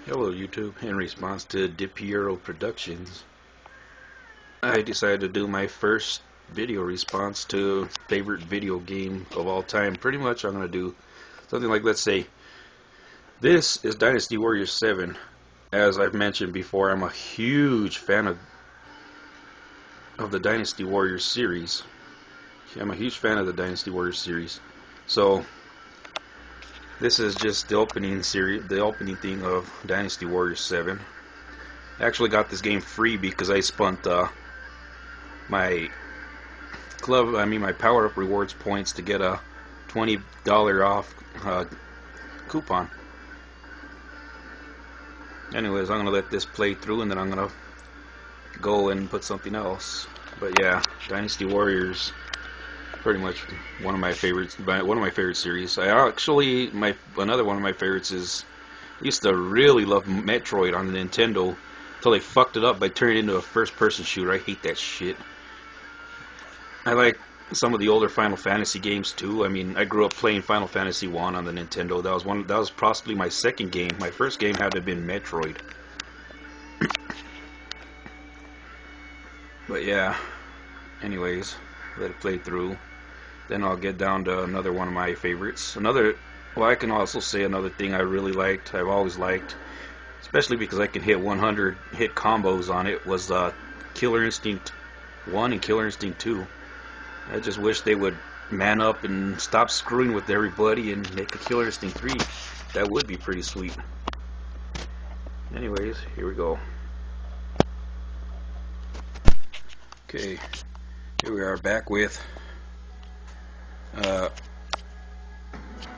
Hello YouTube. In response to DiPierro Productions, I decided to do my first video response to favorite video game of all time. Pretty much I'm going to do something like, let's say, this is Dynasty Warriors 7. As I've mentioned before, I'm a huge fan of the Dynasty Warriors series. I'm a huge fan of the Dynasty Warriors series. So this is just the opening series, the opening thing of Dynasty Warriors 7. I actually got this game free because I spent my my Power Up Rewards points to get a $20 off coupon. Anyways, I'm gonna let this play through and then I'm gonna go and put something else. But yeah, Dynasty Warriors, pretty much one of my favorites. One of my favorite series. Another one of my favorites is, I used to really love Metroid on the Nintendo until they fucked it up by turning it into a first-person shooter. I hate that shit. I like some of the older Final Fantasy games too. I mean, I grew up playing Final Fantasy 1 on the Nintendo. That was possibly my second game. My first game had to have been Metroid. But yeah, anyways, let it play through. Then I'll get down to another one of my favorites. I can also say another thing I really liked, I've always liked, especially because I can hit 100 hit combos on it, was Killer Instinct 1 and Killer Instinct 2. I just wish they would man up and stop screwing with everybody and make a Killer Instinct 3. That would be pretty sweet. Anyways, here we go. Okay, here we are back with the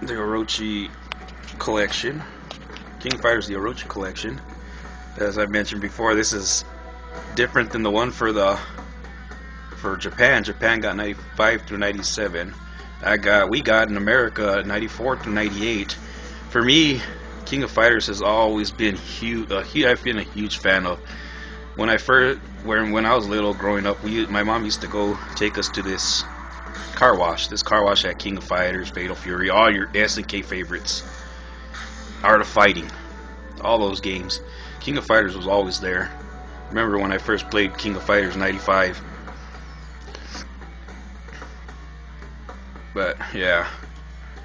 Orochi collection. King of Fighters, the Orochi collection. As I mentioned before, this is different than the one for Japan. Japan got 95 through 97. We got in America 94 through 98. For me, King of Fighters has always been huge. I've been a huge fan of. When I was little, growing up, my mom used to go take us to this car wash. This car wash had King of Fighters, Fatal Fury, all your SNK favorites, Art of Fighting, all those games. King of Fighters was always there. Remember when I first played King of Fighters 95. But yeah,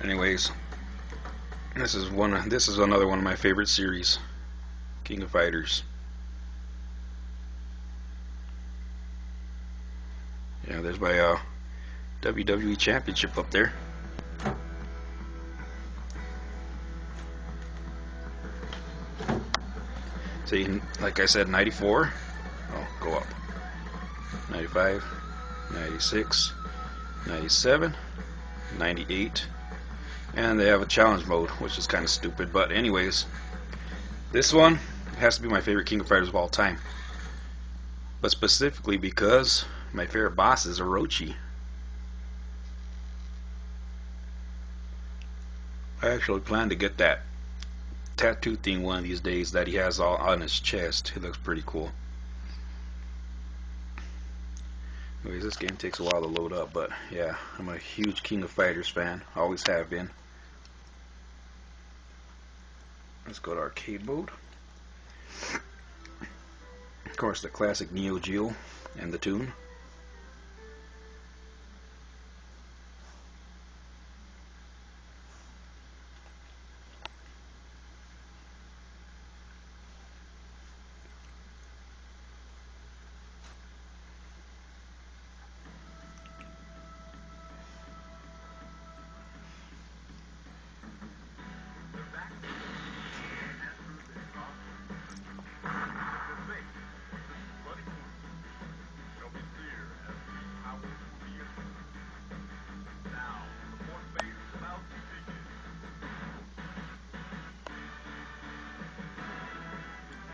anyways, this is another one of my favorite series, King of Fighters. Yeah, there's my WWE Championship up there. See, like I said, 94. Oh, go up. 95, 96, 97, 98, and they have a challenge mode, which is kind of stupid. But anyways, this one has to be my favorite King of Fighters of all time. But specifically because my favorite boss is Orochi. I actually plan to get that tattoo thing one of these days that he has all on his chest. It looks pretty cool. Anyways, this game takes a while to load up, but yeah, I'm a huge King of Fighters fan. Always have been. Let's go to arcade mode. Of course, the classic Neo Geo and the tune.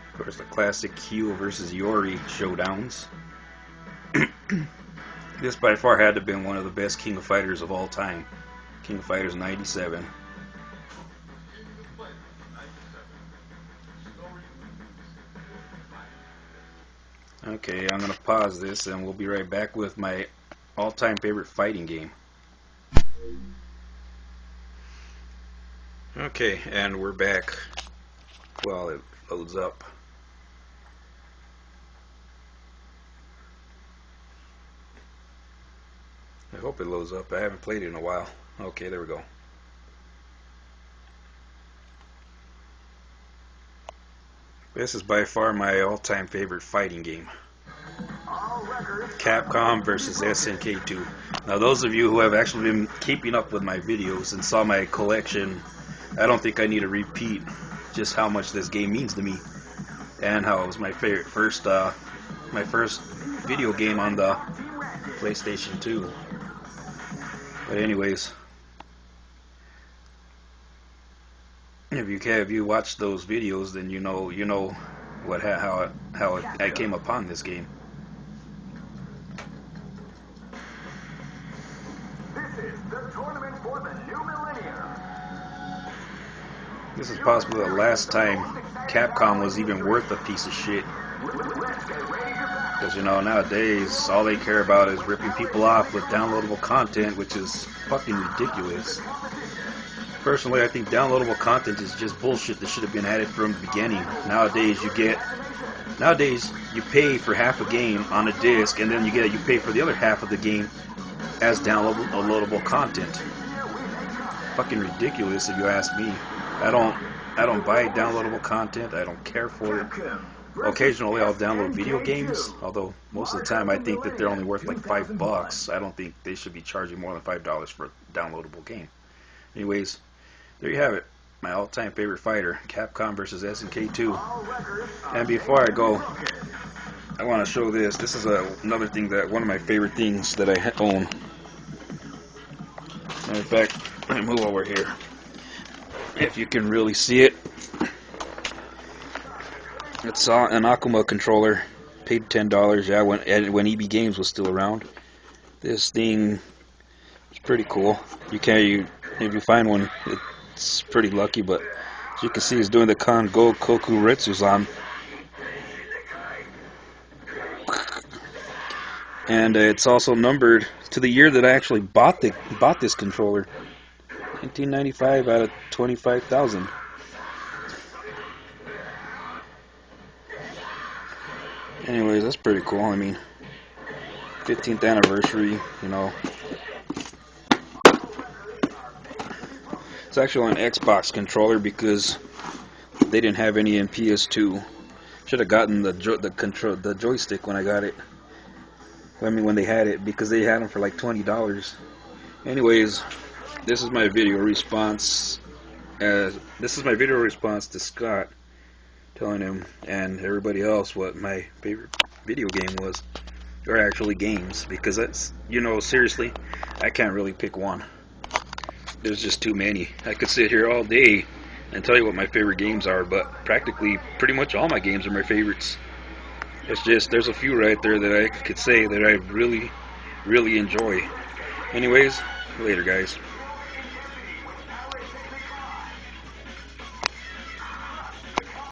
Of course, the classic Kyo versus Yori showdowns. This by far had to have been one of the best King of Fighters of all time. King of Fighters 97. Okay, I'm gonna pause this and we'll be right back with my all-time favorite fighting game. Okay, and we're back. Well, loads up. I hope it loads up. I haven't played it in a while. Okay, there we go. This is by far my all-time favorite fighting game. Capcom versus SNK 2. Now those of you who have actually been keeping up with my videos and saw my collection, I don't think I need to repeat just how much this game means to me and how it was my favorite first video game on the PlayStation 2. But anyways, if you watch those videos, then you know how I came upon this game. This is possibly the last time Capcom was even worth a piece of shit. Because, you know, nowadays, all they care about is ripping people off with downloadable content, which is fucking ridiculous. Personally, I think downloadable content is just bullshit that should have been added from the beginning. Nowadays, you pay for half a game on a disc, and then you pay for the other half of the game as downloadable content. Fucking ridiculous, if you ask me. I don't buy downloadable content. I don't care for it. Occasionally I'll download video games, although most of the time I think that they're only worth like $5. I don't think they should be charging more than $5 for a downloadable game. Anyways, there you have it. My all-time favorite fighter, Capcom versus SNK 2. And before I go, I want to show this. This is another thing one of my favorite things that I own. Matter of fact, let me move over here. If you can really see it, it's an Akuma controller. Paid $10. Yeah, when EB Games was still around. This thing is pretty cool. If you find one, it's pretty lucky. But as you can see, it's doing the Kongo Koku Retsuzan, and it's also numbered to the year that I actually bought this controller. 1995 out of 25,000. Anyways, that's pretty cool. I mean, 15th anniversary, you know. It's actually an Xbox controller because they didn't have any in PS2. Should have gotten the joystick when I got it. I mean, when they had it, because they had them for like $20. Anyways, this is my video response. This is my video response to Scott, telling him and everybody else what my favorite video game was, or actually games, because that's, you know, seriously, I can't really pick one. There's just too many. I could sit here all day and tell you what my favorite games are, but practically pretty much all my games are my favorites. It's just there's a few right there that I could say that I really enjoy. Anyways, later guys.